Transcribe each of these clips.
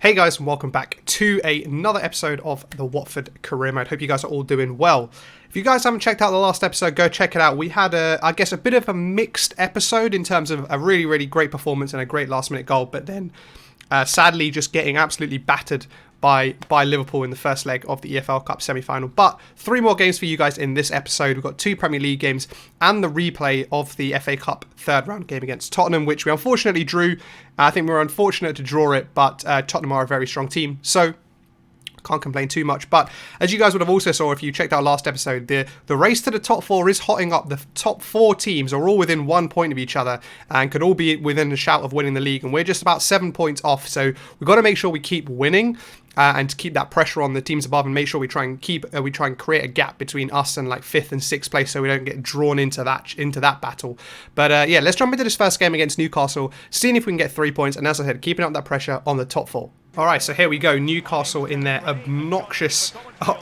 Hey guys, and welcome back to another episode of the Watford Career Mode. Hope you guys are all doing well. If you guys haven't checked out the last episode, go check it out. We had, I guess, a bit of a mixed episode in terms of a really, really great performance and a great last-minute goal, but then sadly just getting absolutely battered by Liverpool in the first leg of the EFL Cup semi-final. But 3 more games for you guys in this episode. We've got 2 Premier League games and the replay of the FA Cup third round game against Tottenham, which we unfortunately drew. I think we were unfortunate to draw it, but Tottenham are a very strong team, so can't complain too much. But as you guys would have also saw if you checked our last episode, the race to the top 4 is hotting up. The top 4 teams are all within 1 point of each other and could all be within a shout of winning the league, and we're just about 7 points off, so we've got to make sure we keep winning and to keep that pressure on the teams above, and make sure we try and create a gap between us and like 5th and 6th place, so we don't get drawn into that battle. But yeah, let's jump into this first game against Newcastle, seeing if we can get 3 points, and as I said, keeping up that pressure on the top 4. Alright, so here we go. Newcastle in their obnoxious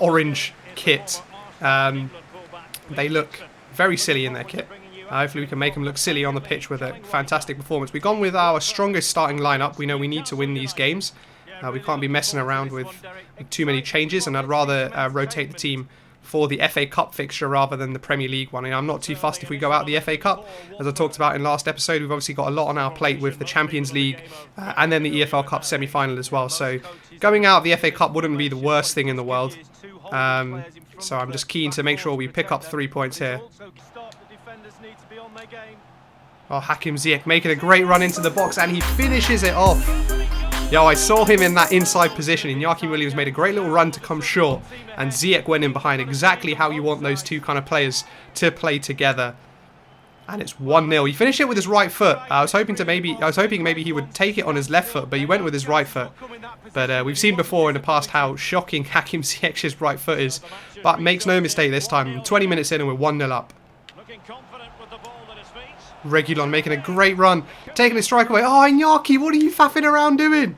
orange kit. They look very silly in their kit. Hopefully we can make them look silly on the pitch with a fantastic performance. We've gone with our strongest starting lineup. We know we need to win these games. We can't be messing around with too many changes, and I'd rather rotate the team for the FA Cup fixture rather than the Premier League one. I'm not too fussed if we go out the FA Cup. As I talked about in last episode, we've obviously got a lot on our plate with the Champions League and then the EFL Cup semi-final as well. So going out of the FA Cup wouldn't be the worst thing in the world. So I'm just keen to make sure we pick up 3 points here. Oh, Hakim Ziyech making a great run into the box, and he finishes it off. Yo, I saw him in that inside position. Iñaki Williams made a great little run to come short, and Ziyech went in behind, exactly how you want those two kind of players to play together. And it's 1-0. He finished it with his right foot. I was hoping maybe he would take it on his left foot, but he went with his right foot. But we've seen before in the past how shocking Hakim Ziyech's right foot is. But makes no mistake this time. 20 minutes in and we're 1-0 up. Reguilon making a great run, taking a strike away. Oh, Iñaki, what are you faffing around doing?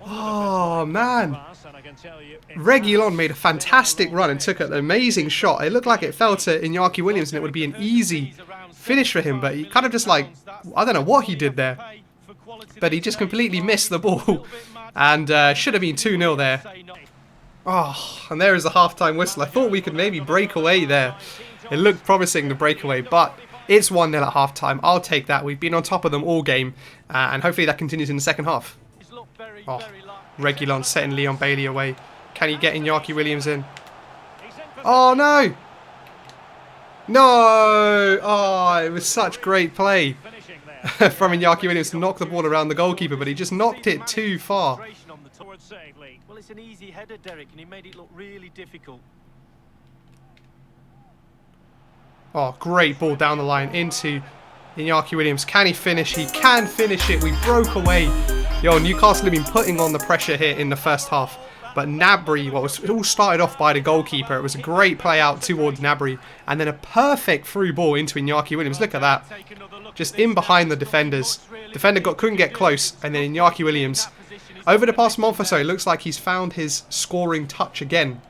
Oh, man. Reguilon made a fantastic run and took an amazing shot. It looked like it fell to Iñaki Williams and it would be an easy finish for him, but he kind of just like, I don't know what he did there, but he just completely missed the ball and should have been 2-0 there. Oh, and there is the half-time whistle. I thought we could maybe break away there. It looked promising, the breakaway, but it's 1-0 at half-time. I'll take that. We've been on top of them all game, and hopefully that continues in the second half. Oh, Reguilon setting Leon Bailey away. Can he get Iñaki Williams in? Oh, no! No! Oh, it was such great play from Iñaki Williams to knock the ball around the goalkeeper, but he just knocked it too far. Well, it's an easy header, Derek, and he made it look really difficult. Oh, great ball down the line into Iñaki Williams. Can he finish? He can finish it. We broke away. Yo, Newcastle have been putting on the pressure here in the first half. But Gnabry, it all started off by the goalkeeper. It was a great play out towards Gnabry. And then a perfect through ball into Iñaki Williams. Look at that. Just in behind the defenders. Defender couldn't get close. And then Iñaki Williams, over the past month or so, it looks like he's found his scoring touch again.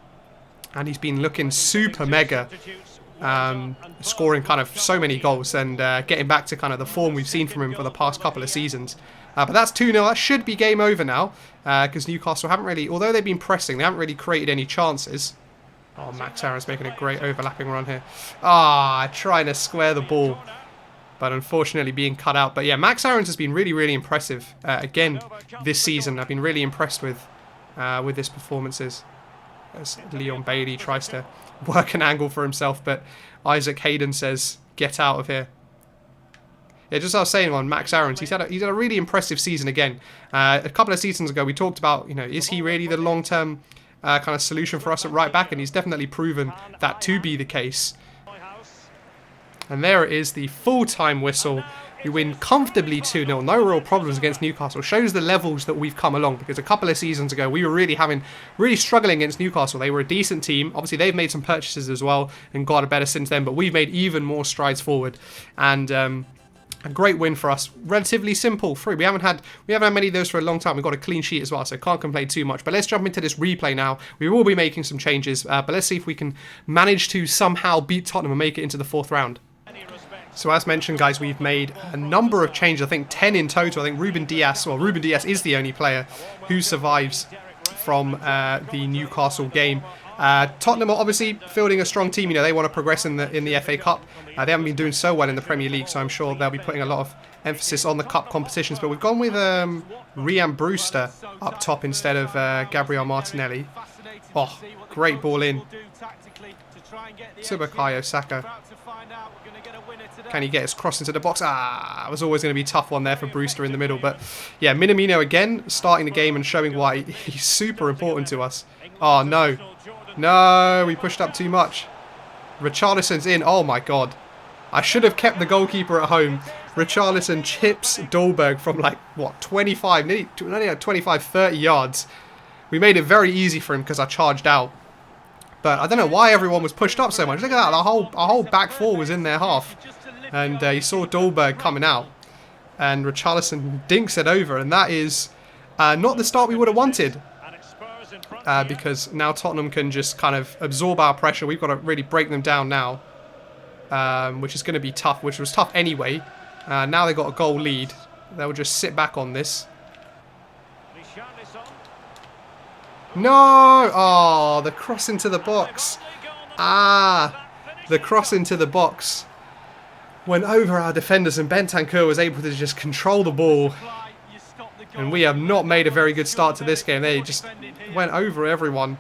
And he's been looking super mega. Scoring kind of so many goals and getting back to kind of the form we've seen from him for the past couple of seasons. But that's 2-0. That should be game over now because Newcastle haven't really, although they've been pressing, they haven't really created any chances. Oh, Max Aaron's making a great overlapping run here. Trying to square the ball, but unfortunately being cut out. But yeah, Max Aaron's has been really, really impressive again this season. I've been really impressed with his performances. As Leon Bailey tries to work an angle for himself, but Isaac Hayden says, get out of here. Yeah, just as I was saying on Max Aaron's, he's had a really impressive season again. A couple of seasons ago, we talked about, is he really the long-term kind of solution for us at right back? And he's definitely proven that to be the case. And there it is, the full-time whistle. We win comfortably 2-0. No real problems against Newcastle. Shows the levels that we've come along, because a couple of seasons ago we were really struggling against Newcastle. They were a decent team. Obviously they've made some purchases as well and got better since then, but we've made even more strides forward. And a great win for us. Relatively simple, free. We haven't had many of those for a long time. We've got a clean sheet as well, so can't complain too much. But let's jump into this replay now. We will be making some changes, but let's see if we can manage to somehow beat Tottenham and make it into the 4th round. So as mentioned, guys, we've made a number of changes. I think 10 in total. I think Ruben Dias is the only player who survives from the Newcastle game. Tottenham are obviously fielding a strong team. You know, they want to progress in the FA Cup. They haven't been doing so well in the Premier League, so I'm sure they'll be putting a lot of emphasis on the cup competitions. But we've gone with Ryan Brewster up top instead of Gabriel Martinelli. Oh, great ball in to Bukayo Saka. Can he get his cross into the box? It was always going to be a tough one there for Brewster in the middle. But yeah, Minamino again starting the game and showing why he's super important to us. Oh, no. No, we pushed up too much. Richarlison's in. Oh, my God. I should have kept the goalkeeper at home. Richarlison chips Dolberg from like, what, 25, nearly 25, 30 yards. We made it very easy for him because I charged out. But I don't know why everyone was pushed up so much. Look at that. Our whole back four was in their half. And you saw Dolberg coming out. And Richarlison dinks it over. And that is not the start we would have wanted. Because now Tottenham can just kind of absorb our pressure. We've got to really break them down now. Which is going to be tough. Which was tough anyway. Now they've got a goal lead. They'll just sit back on this. No! Oh, the cross into the box. The cross into the box went over our defenders, and Bentancur was able to just control the ball. And we have not made a very good start to this game. They just went over everyone.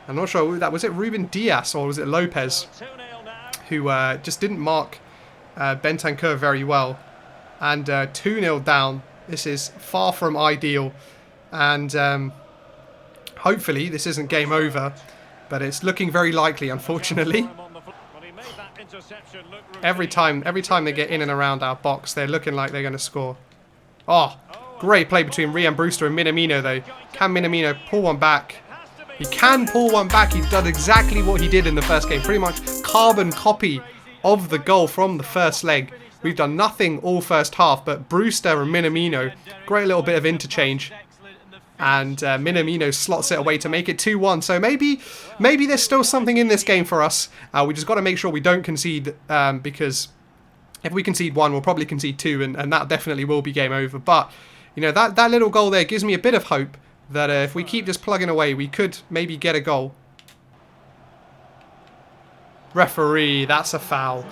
I'm not sure who that was. It Ruben Dias or was it Lopez who just didn't mark Bentancur very well. And 2-0 down. This is far from ideal. And hopefully this isn't game over, but it's looking very likely, unfortunately. Every time they get in and around our box, they're looking like they're going to score. Oh, great play between Ryan Brewster and Minamino, though. Can Minamino pull one back? He can pull one back. He's done exactly what he did in the first game. Pretty much carbon copy of the goal from the first leg. We've done nothing all first half, but Brewster and Minamino, great little bit of interchange. And Minamino slots it away to make it 2-1. So maybe there's still something in this game for us. We just got to make sure we don't concede, because if we concede 1, we'll probably concede 2, and that definitely will be game over. But you know, that little goal there gives me a bit of hope that if we keep just plugging away, we could maybe get a goal. Referee, that's a foul.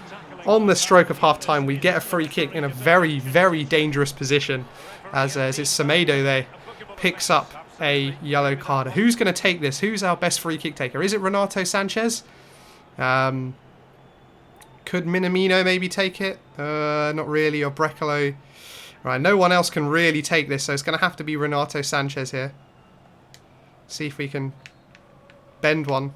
On the stroke of half-time, we get a free kick in a very, very dangerous position, as it's Semedo there. Picks up a yellow card. Who's going to take this? Who's our best free kick taker? Is it Renato Sanchez? Could Minamino maybe take it? Not really. Or Brecalo. Right, no one else can really take this, so it's going to have to be Renato Sanchez here. See if we can bend one.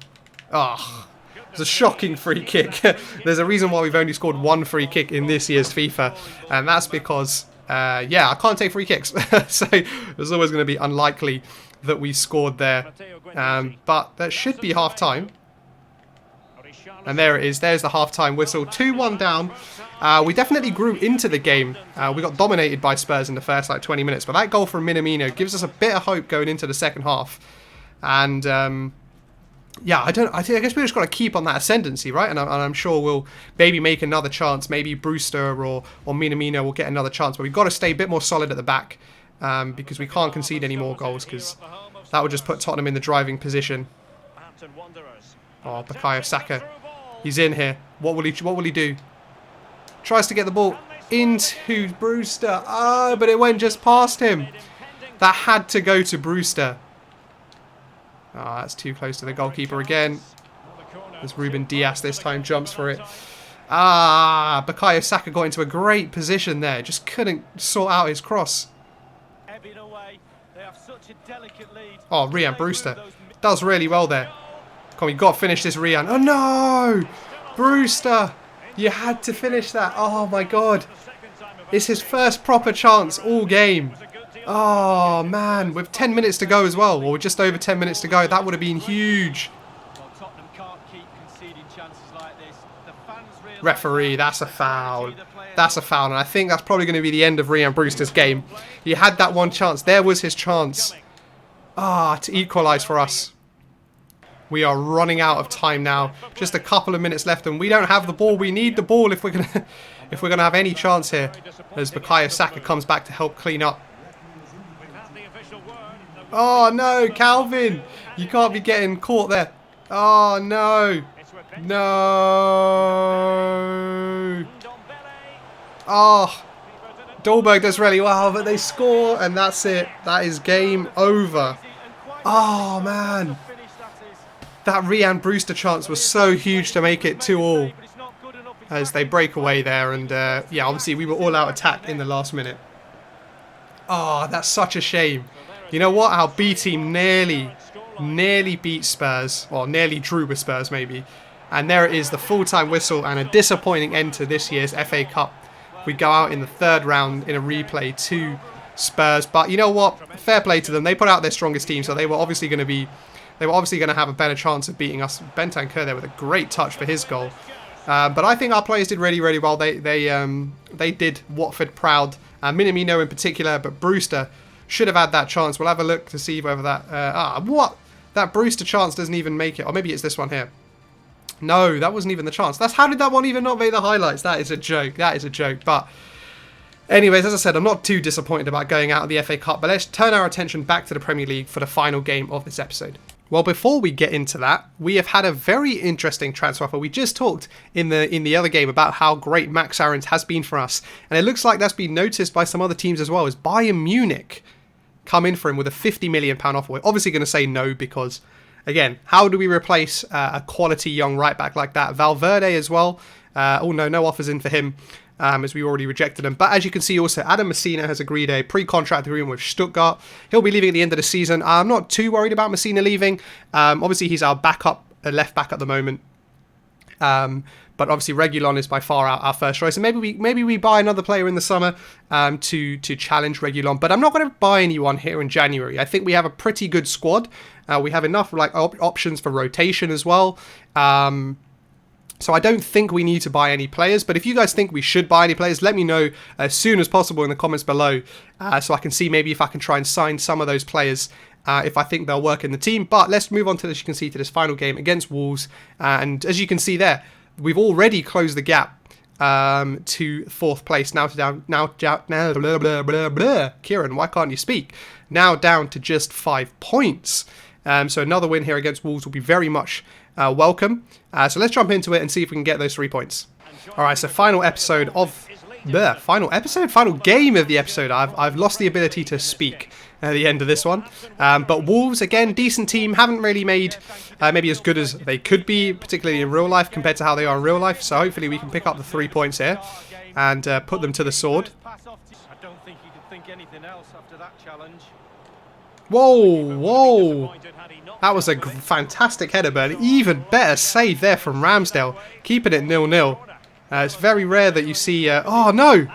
Oh, it's a shocking free kick. There's a reason why we've only scored 1 free kick in this year's FIFA, and that's because yeah, I can't take free kicks. So it's always going to be unlikely that we scored there. But that should be half-time. And there it is. There's the half-time whistle. 2-1 down. We definitely grew into the game. We got dominated by Spurs in the first 20 minutes. But that goal from Minamino gives us a bit of hope going into the second half. And yeah, I guess we just got to keep on that ascendancy, right? And I'm sure we'll maybe make another chance. Maybe Brewster or Minamino will get another chance. But we've got to stay a bit more solid at the back, because we can't concede any more goals, because that would just put Tottenham in the driving position. Oh, Bukayo Saka. He's in here. What will he do? Tries to get the ball into Brewster. Oh, but it went just past him. That had to go to Brewster. Ah, that's too close to the goalkeeper again. There's Ruben Dias this time, jumps for it. Bukayo Saka got into a great position there. Just couldn't sort out his cross. Oh, Ryan Brewster does really well there. Come on, you've got to finish this, Ryan. Oh, no! Brewster! You had to finish that. Oh, my God. It's his first proper chance all game. Oh, man. With 10 minutes to go as well, or just over 10 minutes to go, that would have been huge. Referee, that's a foul. That's a foul, and I think that's probably going to be the end of Ryan Brewster's game. He had that one chance. There was his chance. To equalise for us. We are running out of time now. Just a couple of minutes left, and we don't have the ball. We need the ball if we're if we're going to have any chance here as Bukayo Saka comes back to help clean up. Oh no, Calvin! You can't be getting caught there. Oh no! No! Oh! Dolberg does really well, but they score and that's it. That is game over. Oh man! That Rhian Brewster chance was so huge to make it 2-2 as they break away there, and yeah, obviously we were all out attack in the last minute. Oh, that's such a shame. You know what? Our B team nearly beat Spurs, or nearly drew with Spurs maybe. And there it is, the full-time whistle and a disappointing end to this year's FA Cup. We go out in the third round in a replay to Spurs, but you know what? Fair play to them. They put out their strongest team, so they were obviously going to have a better chance of beating us. Bentancur there with a great touch for his goal. But I think our players did really, really well. They did Watford proud. Minamino in particular, but Brewster should have had that chance. We'll have a look to see whether that... what? That Brewster chance doesn't even make it. Or maybe it's this one here. No, that wasn't even the chance. How did that one even not make the highlights? That is a joke. That is a joke. But anyways, as I said, I'm not too disappointed about going out of the FA Cup. But let's turn our attention back to the Premier League for the final game of this episode. Well, before we get into that, we have had a very interesting transfer offer. We just talked in the other game about how great Max Aarons has been for us. And it looks like that's been noticed by some other teams as well, as Bayern Munich come in for him with a £50 million offer. We're obviously going to say no because, again, how do we replace a quality young right back like that? Valverde as well. Oh no, no offers in for him as we already rejected him. But as you can see also, Adam Messina has agreed a pre-contract agreement with Stuttgart. He'll be leaving at the end of the season. I'm not too worried about Messina leaving. Obviously, he's our backup, left back at the moment. But obviously Reguilon is by far our first choice. And maybe we buy another player in the summer to challenge Reguilon. But I'm not going to buy anyone here in January. I think we have a pretty good squad. We have enough options for rotation as well. So I don't think we need to buy any players. But if you guys think we should buy any players, let me know as soon as possible in the comments below. So I can see maybe if I can try and sign some of those players if I think they'll work in the team. But let's move on to, as you can see, to this final game against Wolves. And as you can see there, we've already closed the gap to fourth place. Kieran, why can't you speak? Now down to just 5 points. So another win here against Wolves will be very much welcome. So let's jump into it and see if we can get those 3 points. All right, so final game of the episode. I've lost the ability to speak at the end of this one. But Wolves, again, decent team. Haven't really made maybe as good as they could be, particularly in real life compared to how they are in real life. So hopefully we can pick up the 3 points here and put them to the sword. I don't think you could think anything else after that challenge. Whoa. That was a fantastic header, but an even better save there from Ramsdale, keeping it 0-0. It's very rare that you see... oh, no!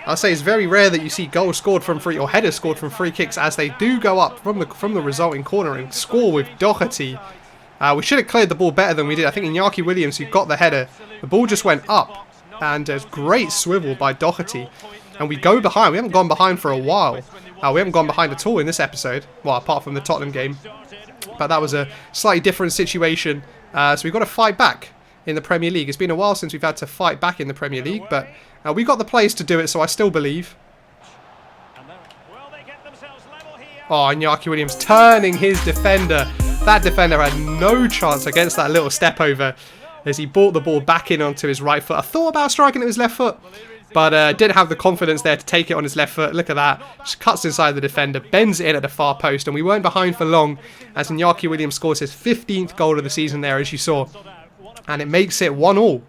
I'll say it's very rare that you see goals scored from or headers scored from free kicks, as they do go up from the resulting corner and score with Doherty. We should have cleared the ball better than we did. I think Iñaki Williams, who got the header, the ball just went up, and a great swivel by Doherty. And we go behind. We haven't gone behind for a while. We haven't gone behind at all in this episode. Well, apart from the Tottenham game. But that was a slightly different situation. So we've got to fight back in the Premier League. It's been a while since we've had to fight back in the Premier League. But we've got the players to do it, so I still believe. Oh, Iñaki Williams turning his defender. That defender had no chance against that little step over as he brought the ball back in onto his right foot. I thought about striking it with his left foot, but didn't have the confidence there to take it on his left foot. Look at that. Just cuts inside the defender, bends it in at the far post, and we weren't behind for long as Iñaki Williams scores his 15th goal of the season there, as you saw. And it makes it 1-1.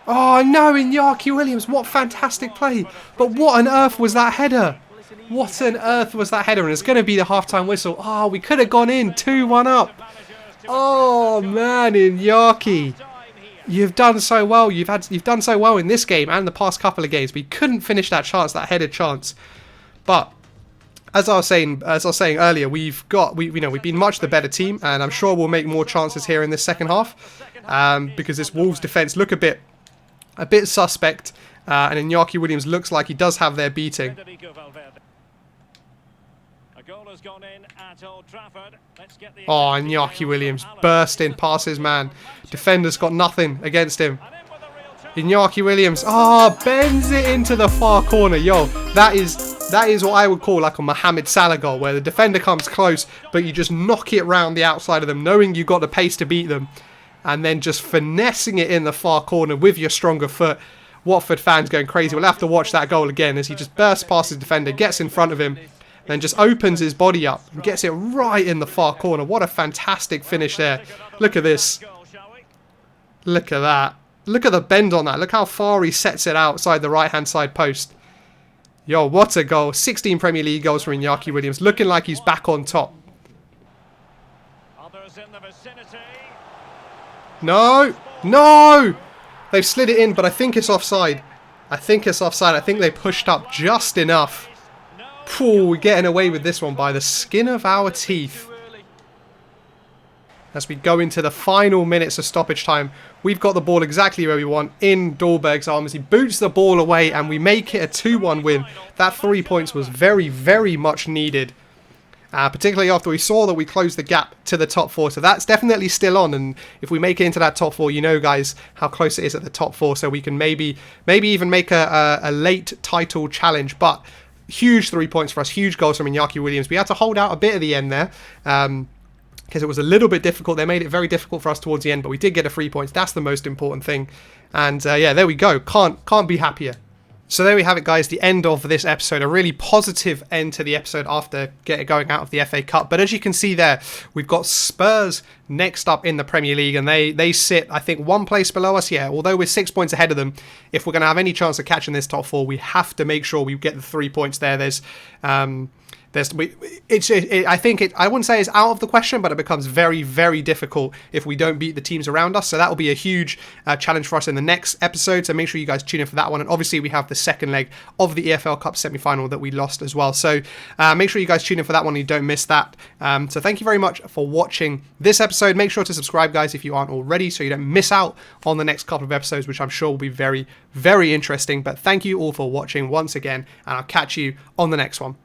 Oh no, Iñaki Williams, what fantastic play. But what on earth was that header? What on earth was that header? And it's going to be the half-time whistle. Oh, we could have gone in 2-1 up. Oh man, Iñaki. You've done so well. You've done so well in this game and the past couple of games. We couldn't finish that chance, that headed chance. But as I was saying earlier, we've been much the better team, and I'm sure we'll make more chances here in this second half. Because this Wolves defense look a bit suspect, and Iñaki Williams looks like he does have their beating. goal has gone in at Old Trafford. Let's get the Oh, Iñaki Williams bursting past his man. Defender's got nothing against him. Iñaki Williams, bends it into the far corner. Yo, that is what I would call like a Mohamed Salah goal, where the defender comes close, but you just knock it round the outside of them, knowing you've got the pace to beat them, and then just finessing it in the far corner with your stronger foot. Watford fans going crazy. We'll have to watch that goal again as he just bursts past his defender, gets in front of him, then just opens his body up and gets it right in the far corner. What a fantastic finish there. Look at this. Look at that. Look at the bend on that. Look how far he sets it outside the right-hand side post. Yo, what a goal. 16 Premier League goals for Iñaki Williams. Looking like he's back on top. No. No. They've slid it in, but I think it's offside. I think it's offside. I think they pushed up just enough. Phew, we're getting away with this one by the skin of our teeth. As we go into the final minutes of stoppage time, we've got the ball exactly where we want, in Dahlberg's arms. He boots the ball away and we make it a 2-1 win. That 3 points was very, very much needed. Particularly after we saw that we closed the gap to the top 4. So that's definitely still on. And if we make it into that top 4, you know, guys, how close it is at the top 4. So we can maybe even make a late title challenge. But huge 3 points for us. Huge goals from Iñaki Williams. We had to hold out a bit at the end there. Because it was a little bit difficult. They made it very difficult for us towards the end, but we did get a 3 points. That's the most important thing. And yeah, there we go. Can't be happier. So there we have it, guys. The end of this episode. A really positive end to the episode after going out of the FA Cup. But as you can see there, we've got Spurs next up in the Premier League, and they sit, I think, 1 place below us. Yeah, although we're 6 points ahead of them, if we're going to have any chance of catching this top 4, we have to make sure we get the 3 points there. I think I wouldn't say it's out of the question, but it becomes very, very difficult if we don't beat the teams around us. So that will be a huge challenge for us in the next episode. So make sure you guys tune in for that one. And obviously we have the second leg of the EFL Cup semi-final that we lost as well. So make sure you guys tune in for that one and you don't miss that. So thank you very much for watching this episode. Make sure to subscribe, guys, if you aren't already, so you don't miss out on the next couple of episodes, which I'm sure will be very, very interesting. But thank you all for watching once again, and I'll catch you on the next one.